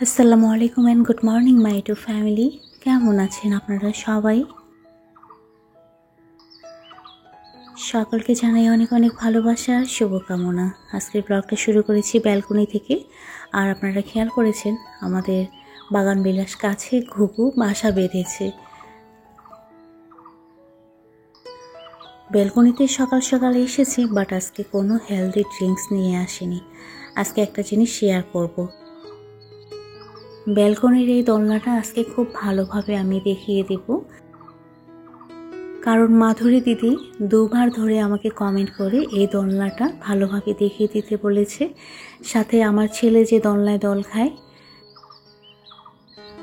আসসালামু আলাইকুম and good morning my to family. কেমন আছেন আপনারা সবাই? সকলকে জানাই অনেক অনেক ভালোবাসা, শুভকামনা। আজকের ব্লগটা শুরু করেছি ব্যালকনি থেকে। আর আপনারা খেয়াল করেছেন আমাদের বাগান বিলাস কাছে ঘুঘু বাসা বেঁধেছে। ব্যালকনিতে সকাল সকাল এসেছি, বাট আজকে কোনো হেলদি ড্রিঙ্কস নিয়ে আসিনি। আজকে একটা জিনিস শেয়ার করব। ব্যালকনির এই দোলনাটা আজকে খুব ভালোভাবে আমি দেখিয়ে দেব, কারণ মাধুরী দিদি দুবার ধরে আমাকে কমেন্ট করে এই দোলনাটা ভালোভাবে দেখিয়ে দিতে বলেছে। সাথে আমার ছেলে যে দোলনায় দোল খায়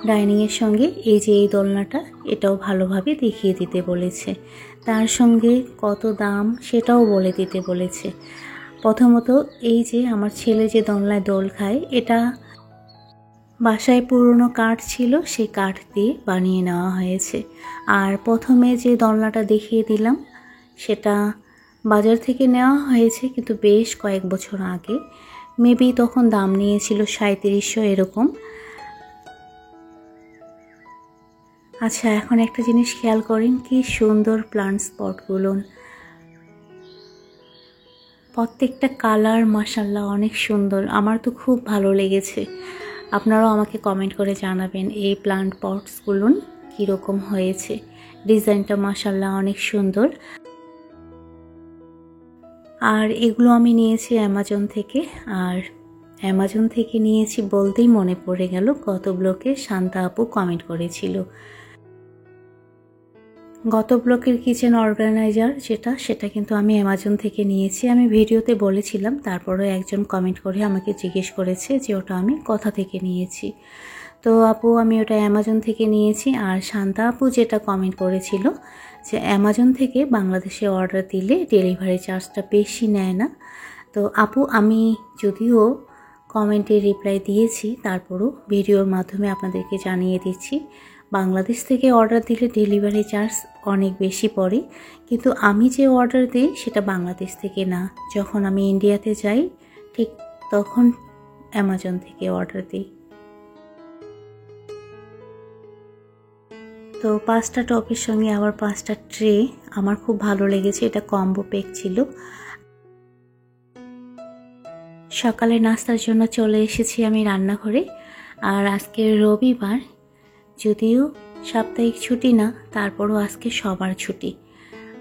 ডাইনিংয়ের সঙ্গে এই যে এই দোলনাটা, এটাও ভালোভাবে দেখিয়ে দিতে বলেছে। তার সঙ্গে কত দাম সেটাও বলে দিতে বলেছে। প্রথমত এই যে আমার ছেলে যে দোলনায় দোল খায়, এটা বাসায় পুরনো কাঠ ছিল, সেই কাঠ দিয়ে বানিয়ে নেওয়া হয়েছে। আর প্রথমে যে দোলনাটা দেখিয়ে দিলাম সেটা বাজার থেকে নেওয়া হয়েছে, কিন্তু বেশ কয়েক বছর আগে। মেবি তখন দাম নিয়েছিল 3700 এরকম। আচ্ছা, এখন একটা জিনিস খেয়াল করেন, কি সুন্দর প্লান্ট স্পটগুলো। প্রত্যেকটা কালার মাশাআল্লাহ অনেক সুন্দর, আমার তো খুব ভালো লেগেছে। আপনারাও আমাকে কমেন্ট করে জানাবেন এই প্লান্ট পটসগুলো কীরকম হয়েছে। ডিজাইনটা মাশাআল্লাহ অনেক সুন্দর। আর এগুলো আমি নিয়েছি অ্যামাজন থেকে। আর অ্যামাজন থেকে নিয়েছি বলতেই মনে পড়ে গেল, গত ব্লকে শান্তা আপু কমেন্ট করেছিল। গত ব্লকের কিচেন অর্গানাইজার সেটা কিন্তু আমি অ্যামাজন থেকে নিয়েছি। আমি ভিডিওতে বলেছিলাম, তারপরে একজন কমেন্ট করে আমাকে জিজ্ঞেস করেছে যে ওটা আমি কোথা থেকে নিয়েছি। তো আপু আমি ওটা অ্যামাজন থেকে নিয়েছি। আর শান্তা আপু যেটা কমেন্ট করেছিল যে অ্যামাজন থেকে বাংলাদেশে অর্ডার দিলে ডেলিভারি চার্জটা বেশি নেয় না। তো আপু আমি যদিও কমেন্টে রিপ্লাই দিয়েছি, তারপরও ভিডিওর মাধ্যমে আপনাদেরকে জানিয়ে দিচ্ছি, বাংলাদেশ থেকে অর্ডার দিলে ডেলিভারি চার্জ অনেক বেশি পড়ে। কিন্তু আমি যে অর্ডার দিই সেটা বাংলাদেশ থেকে না। যখন আমি ইন্ডিয়াতে যাই ঠিক তখন অ্যামাজন থেকে অর্ডার দিই। তো 5টা টপের সঙ্গে আবার 5টা ট্রে আমার খুব ভালো লেগেছে। এটা কম্বো প্যাক ছিল। সকালে নাস্তার জন্য চলে এসেছি আমি রান্নাঘরে। আর আজকে রবিবার, যদিও সাপ্তাহিক ছুটি না, তারপরও আজকে সবার ছুটি।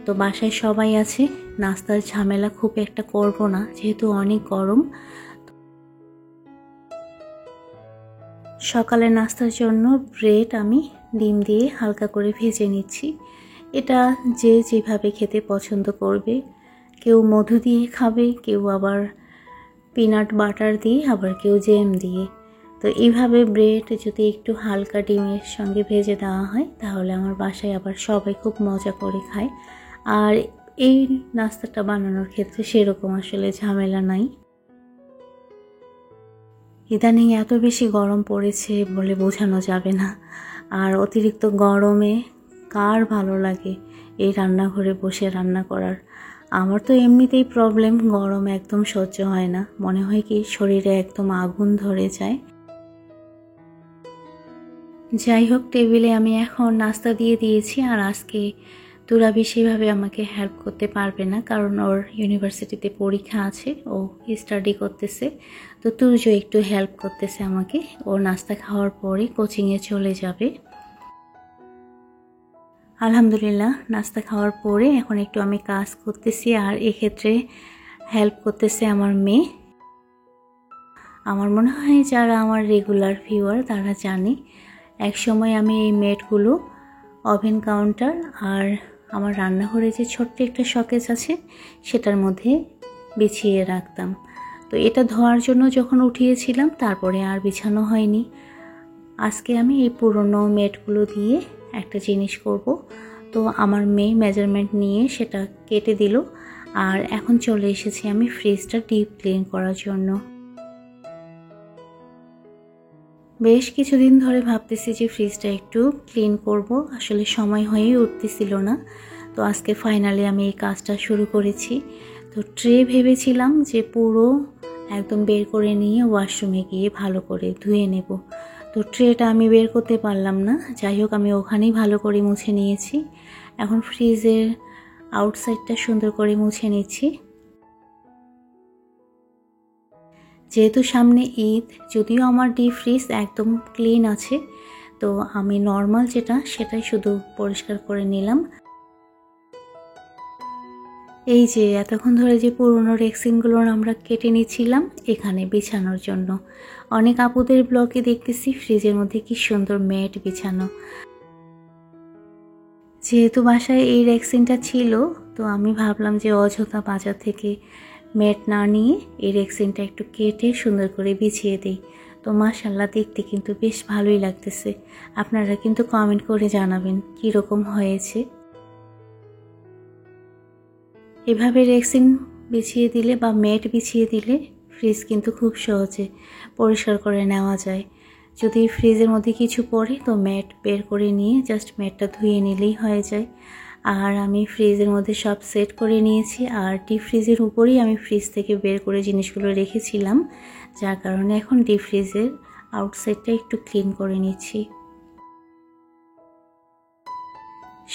তো বাসায় সবাই আছে, নাস্তার ঝামেলা খুব একটা করব না যেহেতু অনেক গরম। সকালে নাস্তার জন্য ব্রেড আমি ডিম দিয়ে হালকা করে ভেজে নিচ্ছি। এটা যে যেভাবে খেতে পছন্দ করবে, কেউ মধু দিয়ে খাবে, কেউ আবার পিনাট বাটার দিয়ে, আবার কেউ জ্যাম দিয়ে। তো এইভাবে ব্রেড যদি একটু হালকা ডিমের সঙ্গে ভেজে দেওয়া হয় তাহলে আমার বাসায় আবার সবাই খুব মজা করে খায়। আর এই নাস্তাটা বানানোর ক্ষেত্রে সেরকম আসলে ঝামেলা নাই। ইদানিং এত বেশি গরম পড়েছে বলে বোঝানো যাবে না। আর অতিরিক্ত গরমে কার ভালো লাগে এই রান্নাঘরে বসে রান্না করার? আমার তো এমনিতেই প্রবলেম, গরম একদম সহ্য হয় না, মনে হয় কি শরীরে একদম আগুন ধরে যায়। যাই হোক, টেবিলে আমি এখন নাস্তা দিয়ে দিয়েছি। আর আজকে তুরাবি সেভাবে আমাকে হেল্প করতে পারবে না, কারণ ওর ইউনিভার্সিটিতে পরীক্ষা আছে, ও স্টাডি করতেছে। তো তুর্য একটু হেল্প করতেছে আমাকে। ও নাস্তা খাওয়ার পরে কোচিংয়ে চলে যাবে। আলহামদুলিল্লাহ, নাস্তা খাওয়ার পরে এখন একটু আমি কাজ করতেছি। আর এক্ষেত্রে হেল্প করতেছে আমার মেয়ে। আমার মনে হয় যারা আমার রেগুলার ভিউয়ার তারা জানে, এক সময় আমি এই ম্যাটগুলো ওভেন কাউন্টার আর আমার রান্নাঘরে যে ছোট্ট একটা শোকেস আছে সেটার মধ্যে বিছিয়ে রাখতাম। তো এটা ধোয়ার জন্য যখন উঠিয়েছিলাম তারপরে আর বিছানো হয়নি। আজকে আমি এই পুরনো ম্যাটগুলো দিয়ে একটা জিনিস করব। তো আমার মেয়ে মেজারমেন্ট নিয়ে সেটা কেটে দিল। আর এখন চলে এসেছি আমি ফ্রিজটা ডিপ ক্লিন করার জন্য। বেশ কিছুদিন ধরে ভাবতেছি যে ফ্রিজটা একটু ক্লিন করব, আসলে সময় হয়েই উঠতেছিল না। তো আজকে ফাইনালি আমি এই কাজটা শুরু করেছি। তো ট্রে ভেবেছিলাম যে পুরো একদম বের করে নিয়ে ওয়াশরুমে গিয়ে ভালো করে ধুয়ে নেব, তো ট্রেটা আমি বের করতে পারলাম না, যাই হোক আমি ওখানেই ভালো করে মুছে নিয়েছি। এখন ফ্রিজের আউটসাইডটা সুন্দর করে মুছে নিচ্ছি। যেহেতু সামনে ঈদ, যদিও আমার ডিপ ফ্রিজ একদম ক্লিন আছে, তো আমি নর্মাল সেটাই শুধু পরিষ্কার করে নিলাম। এই যে এতক্ষণ ধরে যে পুরনো রেক্সিনগুলো আমরা কেটে নিচ্ছিলাম এখানে বিছানোর জন্য, অনেক আপুদের ব্লগে দেখতেছি ফ্রিজের মধ্যে কি সুন্দর ম্যাট বিছানো। যেহেতু বাসায় এই রেক্সিনটা ছিল, তো আমি ভাবলাম যে অযথা বাজার থেকে ম্যাট না নিয়ে এই রেক্সিনটা একটু কেটে সুন্দর করে বিছিয়ে দিই। তো মাশাআল্লাহ দেখতে কিন্তু বেশ ভালোই লাগতেছে। আপনারা কিন্তু কমেন্ট করে জানাবেন কীরকম হয়েছে। এভাবে রেক্সিন বিছিয়ে দিলে বা ম্যাট বিছিয়ে দিলে ফ্রিজ কিন্তু খুব সহজে পরিষ্কার করে নেওয়া যায়। যদি ফ্রিজের মধ্যে কিছু পড়ে তো ম্যাট বের করে নিয়ে জাস্ট ম্যাটটা ধুয়ে নিলেই হয়ে যায়। আর আমি ফ্রিজের মধ্যে সব সেট করে নিয়েছি, আর ডিপ ফ্রিজের উপরেই আমি ফ্রিজ থেকে বের করে জিনিসগুলো রেখেছিলাম, যার কারণে এখন ডিপ ফ্রিজের আউটসাইডটা একটু ক্লিন করে নিচ্ছি।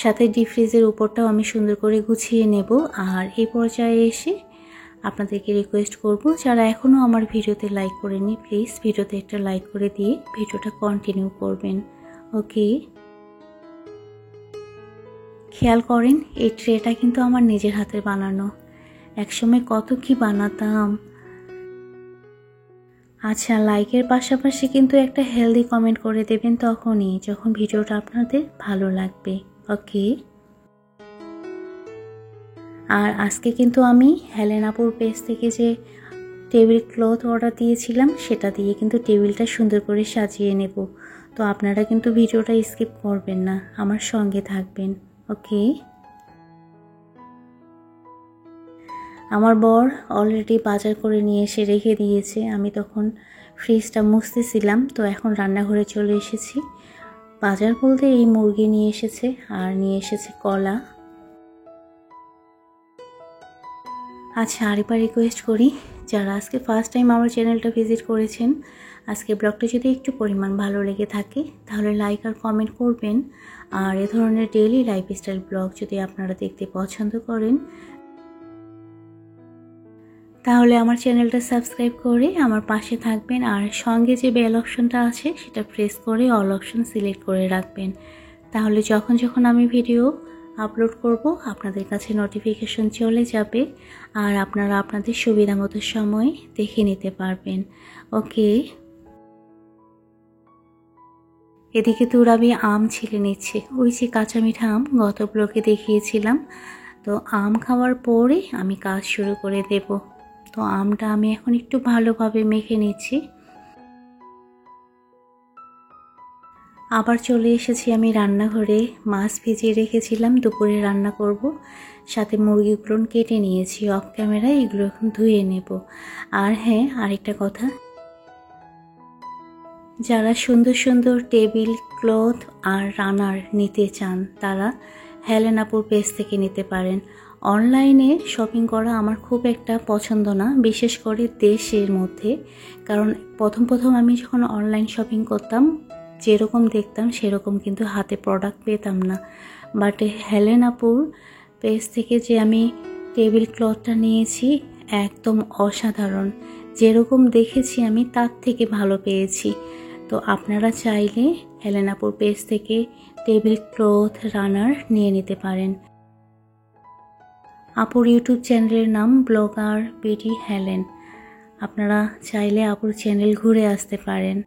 সাথে ডিপ ফ্রিজের উপরটাও আমি সুন্দর করে গুছিয়ে নেব। আর এই পর্যায়ে এসে আপনাদেরকে রিকোয়েস্ট করব, যারা এখনও আমার ভিডিওতে লাইক করেনি প্লিজ ভিডিওতে একটা লাইক করে দিয়ে ভিডিওটা কন্টিনিউ করবেন। ওকে, খেয়াল করেন এই ট্রেটা কিন্তু আমার নিজের হাতের বানানো। একসময় কত কি বানাতাম। আচ্ছা, লাইকের পাশাপাশি কিন্তু একটা হেলদি কমেন্ট করে দেবেন তখনই যখন ভিডিওটা আপনাদের ভালো লাগবে। ওকে, আর আজকে কিন্তু আমি হেলেন আপুর পেজ থেকে যে টেবিল ক্লথ অর্ডার দিয়েছিলাম সেটা দিয়ে কিন্তু টেবিলটা সুন্দর করে সাজিয়ে নেব। তো আপনারা কিন্তু ভিডিওটা স্কিপ করবেন না, আমার সঙ্গে থাকবেন। ওকে, আমার বর অলরেডি বাজার করে নিয়ে এসে রেখে দিয়েছে। আমি তখন ফ্রিজটা মুছতেছিলাম, তো এখন রান্নাঘরে চলে এসেছি। বাজার বলতে এই মুরগি নিয়ে এসেছে আর নিয়ে এসেছে কলা। আচ্ছা, আরেকবার রিকোয়েস্ট করি, যারা আজকে ফার্স্ট টাইম আমার চ্যানেলটা ভিজিট করেছেন, আজকে ব্লগটা যদি একটু পরিমাণ ভালো লেগে থাকে তাহলে লাইক আর কমেন্ট করবেন। আর এ ধরনের ডেইলি লাইফস্টাইল ব্লগ যদি আপনারা দেখতে পছন্দ করেন তাহলে আমার চ্যানেলটা সাবস্ক্রাইব করে আমার পাশে থাকবেন। আর সঙ্গে যে বেল অপশনটা আছে সেটা প্রেস করে অল অপশন সিলেক্ট করে রাখবেন, তাহলে যখন আমি ভিডিও আপলোড করব আপনাদের কাছে নোটিফিকেশন চলে যাবে আর আপনারা আপনাদের সুবিধা মতো সময় দেখে নিতে পারবেন। ওকে, এদিকে তুরাবি আম ছিলে নিচ্ছে। ওই যে কাঁচা মিঠা আম গত ব্লগে দেখিয়েছিলাম, তো আম খাওয়ার পরে আমি কাজ শুরু করে দেব। তো আমটা আমি এখন একটু ভালোভাবে মেখে নিচ্ছি। আবার চলে এসেছি আমি রান্নাঘরে। মাছ ভিজিয়ে রেখেছিলাম, দুপুরে রান্না করব। সাথে মুরগিগুলো কেটে নিয়েছি অফ ক্যামেরায়, এগুলো এখন ধুয়ে নেব। আর হ্যাঁ, আরেকটা কথা, যারা সুন্দর সুন্দর টেবিল ক্লথ আর রানার নিতে চান তারা হেলেন আপুর পেজ থেকে নিতে পারেন। অনলাইনে শপিং করা আমার খুব একটা পছন্দ না, বিশেষ করে দেশের মধ্যে, কারণ প্রথম আমি যখন অনলাইন শপিং করতাম যেরকম দেখতাম সেরকম কিন্তু হাতে প্রোডাক্ট পেতাম না। বাট হেলেন আপুর পেজ থেকে যে আমি টেবিল ক্লথটা নিয়েছি একদম অসাধারণ, যেরকম দেখেছি আমি তার থেকে ভালো পেয়েছি। তো আপনারা চাইলে হেলেন আপুর পেজ থেকে টেবিল ক্লথ রানার নিয়ে নিতে পারেন। আপুর ইউটিউব চ্যানেলের নাম ব্লগার বিডি হেলেন, আপনারা চাইলে আপুর চ্যানেল ঘুরে আসতে পারেন।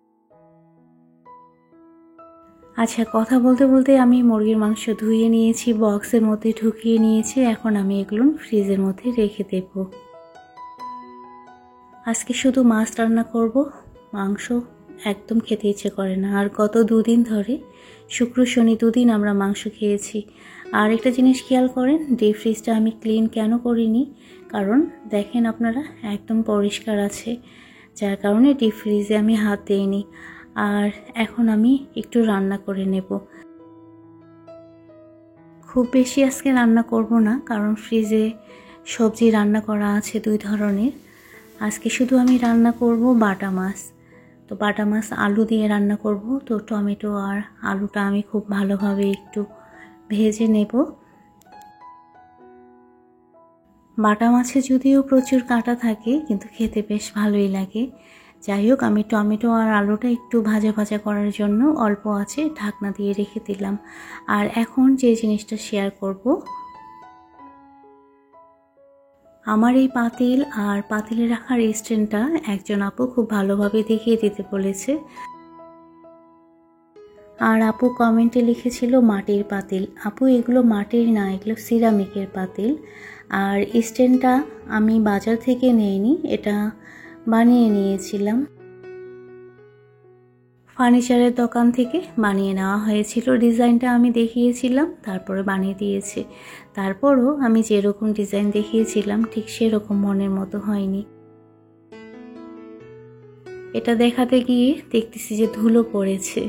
আচ্ছা, কথা বলতে বলতে আমি মুরগির মাংস ধুয়ে নিয়েছি, বক্সের মধ্যে ঢুকিয়ে নিয়েছি। এখন আমি এগুলো ফ্রিজের মধ্যে রেখে দেব। আজকে শুধু মাছ রান্না করব, মাংস একদম খেতে ইচ্ছে করে না। আর গত দুদিন ধরে শুক্র শনি দুদিন আমরা মাংস খেয়েছি। আর একটা জিনিস খেয়াল করেন, ডিপ ফ্রিজটা আমি ক্লিন কেন করিনি, কারণ দেখেন আপনারা একদম পরিষ্কার আছে, যার কারণে ডিপ ফ্রিজে আমি হাত দিইনি। আর এখন আমি একটু রান্না করে নেব। খুব বেশি আজকে রান্না করব না, কারণ ফ্রিজে সবজি রান্না করা আছে 2 ধরনের। আজকে শুধু আমি রান্না করব বাটা মাছ। তো বাটা মাছ আলু দিয়ে রান্না করব। তো টমেটো আর আলুটা আমি খুব ভালোভাবে একটু ভেজে নেব। বাটা মাছে যদিও প্রচুর কাঁটা থাকে, কিন্তু খেতে বেশ ভালোই লাগে। যাই হোক, আমি টমেটো আর আলুটা একটু ভাজা ভাজা করার জন্য অল্প আছে ঢাকনা দিয়ে রেখে দিলাম। আর এখন যে জিনিসটা শেয়ার করব, আমার এই পাতিল আর পাতিলে রাখার স্ট্যান্ডটা একজন আপু খুব ভালোভাবে দেখিয়ে দিতে বলেছে। আর আপু কমেন্টে লিখেছিল মাটির পাতিল। আপু এগুলো মাটির না, এগুলো সিরামিকের পাতিল। আর স্ট্যান্ডটা আমি বাজার থেকে নিইনি, এটা বানিয়ে নিয়েছিলাম, ফার্নিচারের দোকান থেকে বানিয়ে নেওয়া হয়েছিল। ডিজাইনটা আমি দেখিয়েছিলাম, তারপরে বানিয়ে দিয়েছে। তারপরও আমি যেরকম ডিজাইন দেখিয়েছিলাম ঠিক সেরকম মনের মতো হয়নি। এটা দেখাতে গিয়ে দেখতেছি যে ধুলো পড়েছে।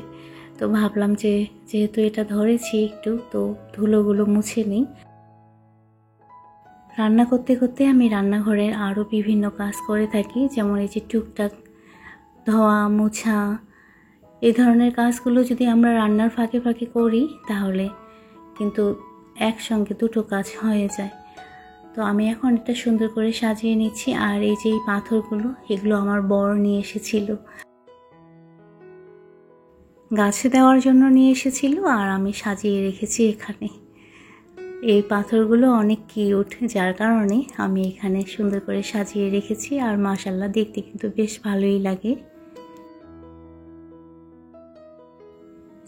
তো ভাবলাম যে যেহেতু এটা ধরেছি একটু, তো ধুলোগুলো মুছে নিই। রান্না করতে করতে আমি রান্নাঘরের আরও বিভিন্ন কাজ করে থাকি, যেমন এই যে টুকটাক ধোয়া মোছা, এই ধরনের কাজগুলো যদি আমরা রান্নার ফাঁকে ফাঁকে করি তাহলে কিন্তু একসঙ্গে দুটো কাজ হয়ে যায়। তো আমি এখন এটা সুন্দর করে সাজিয়ে নিচ্ছি। আর এই যে এই পাথরগুলো, এগুলো আমার বর নিয়ে এসেছিল, গাছে দেওয়ার জন্য নিয়ে এসেছিল, আর আমি সাজিয়ে রেখেছি এখানে। এই পাথরগুলো অনেক কিউট, যার কারণে আমি এখানে সুন্দর করে সাজিয়ে রেখেছি। আর মাশাআল্লাহ দেখতে কিন্তু বেশ ভালোই লাগে।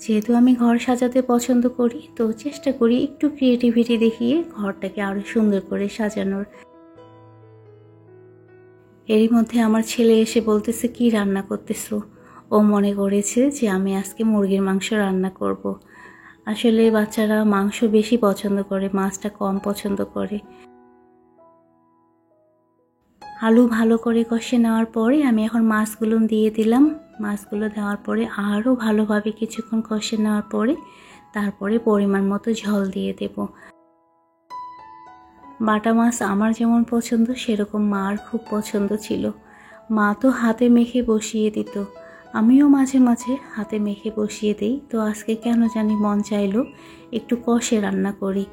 যেহেতু আমি ঘর সাজাতে পছন্দ করি, তো চেষ্টা করি একটু ক্রিয়েটিভিটি দেখিয়ে ঘরটাকে আরো সুন্দর করে সাজানোর। এরই মধ্যে আমার ছেলে এসে বলতেছে, কি রান্না করতেছো? ও মনে করেছে যে আমি আজকে মুরগির মাংস রান্না করব। আসলে বাচ্চারা মাংস বেশি পছন্দ করে, মাছটা কম পছন্দ করে। আলু ভালো করে কষে নেওয়ার পরে আমি এখন মাছগুলো দিয়ে দিলাম। মাছগুলো দেওয়ার পরে আরও ভালোভাবে কিছুক্ষণ কষে নেওয়ার পরে তারপরে পরিমাণ মতো ঝোল দিয়ে দেব। বাটা মাছ আমার যেমন পছন্দ, সেরকম মার খুব পছন্দ ছিল। মা তো হাতে মেখে বসিয়ে দিত, আমিও মাঝে মাঝে হাতে মেখে বসিয়ে দিই। তো আজকে কেন জানি মন চাইলো একটু কষে রান্না করি।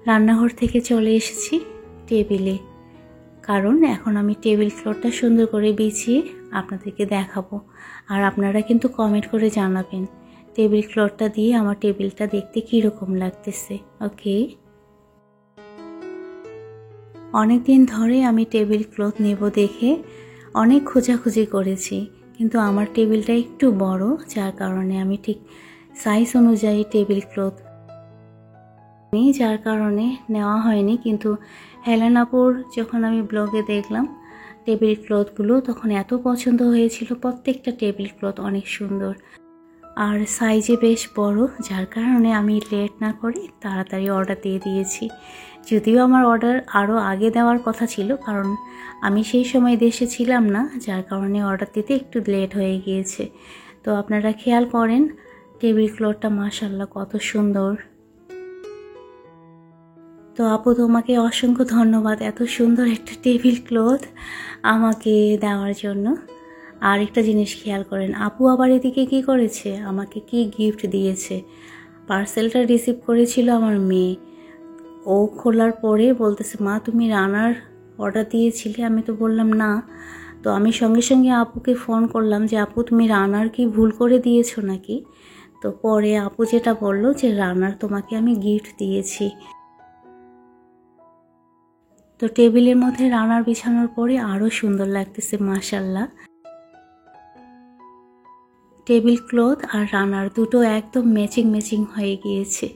রান্নাঘর থেকে চলে এসেছি টেবিলে, কারণ এখন আমি টেবিল ক্লথটা সুন্দর করে বিছিয়ে আপনাদেরকে দেখাবো। আর আপনারা কিন্তু কমেন্ট করে জানাবেন টেবিল ক্লথটা দিয়ে আমার টেবিলটা দেখতে কীরকম লাগতেছে। ওকে, অনেক দিন ধরে আমি টেবিল ক্লথ নেব দেখে অনেক খোঁজাখুঁজি করেছি, কিন্তু আমার টেবিলটা একটু বড়, যার কারণে আমি ঠিক সাইজ অনুযায়ী টেবিল ক্লথ যার কারণে নেওয়া হয়নি। কিন্তু হেলেন আপুর যখন আমি ব্লগে দেখলাম টেবিল ক্লথগুলো, তখন এত পছন্দ হয়েছিল। প্রত্যেকটা টেবিল ক্লথ অনেক সুন্দর আর সাইজে বেশ বড়, যার কারণে আমি লেট না করে তাড়াতাড়ি অর্ডার দিয়ে দিয়েছি। যদিও আমার অর্ডার আরও আগে দেওয়ার কথা ছিল, কারণ আমি সেই সময় দেশে ছিলাম না, যার কারণে অর্ডার দিতে একটু লেট হয়ে গিয়েছে। তো আপনারা খেয়াল করেন টেবিল ক্লথটা মাশাআল্লাহ কত সুন্দর। তো আপু তোমাকে অসংখ্য ধন্যবাদ এত সুন্দর একটা টেবিল ক্লথ আমাকে দেওয়ার জন্য। আর একটা জিনিস খেয়াল করেন, আপু আবার এদিকে কি করেছে, আমাকে কি গিফট দিয়েছে। পার্সেলটা রিসিভ করেছিল আমার মেয়ে। ও খোলার পরে বলতেছে, মা তুমি রানার অর্ডার দিয়েছিলে? আমি তো বললাম না। তো আমি সঙ্গে সঙ্গে আপুকে ফোন করলাম যে আপু তুমি রানার কি ভুল করে দিয়েছো নাকি? তো পরে আপু যেটা বলল যে রানার তোমাকে আমি গিফট দিয়েছি। তো টেবিলের মধ্যে রানার বিছানোর পরে আরও সুন্দর লাগতেছে মাশাআল্লাহ। টেবিল ক্লথ আর রানার দুটো একদম ম্যাচিং ম্যাচিং হয়ে গিয়েছে।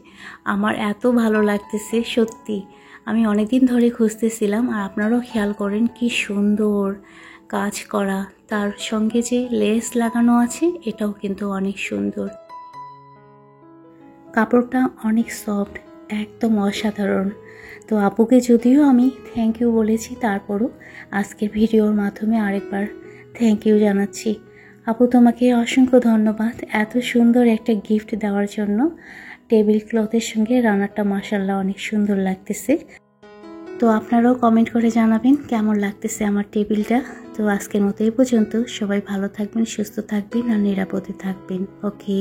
আমার এত ভালো লাগতেছে সত্যি। আমি অনেকদিন ধরে খুঁজতেছিলাম। আর আপনারাও খেয়াল করেন কি সুন্দর কাজ করা, তার সঙ্গে যে লেস লাগানো আছে এটাও কিন্তু অনেক সুন্দর। কাপড়টা অনেক সফট, একদম অসাধারণ। তো আপুকে যদিও আমি থ্যাংক ইউ বলেছি, তারপরও আজকের ভিডিওর মাধ্যমে আরেকবার থ্যাংক ইউ জানাচ্ছি। আপু তোমাকে অসংখ্য ধন্যবাদ এত সুন্দর একটা গিফট দেওয়ার জন্য। টেবিল ক্লথের সঙ্গে রানারটা মাশাআল্লাহ অনেক সুন্দর লাগতেছে। তো আপনারাও কমেন্ট করে জানাবেন কেমন লাগতেছে আমার টেবিলটা। তো আজকের মতো এই পর্যন্ত। সবাই ভালো থাকবেন, সুস্থ থাকবেন আর নিরাপদে থাকবেন। ওকে।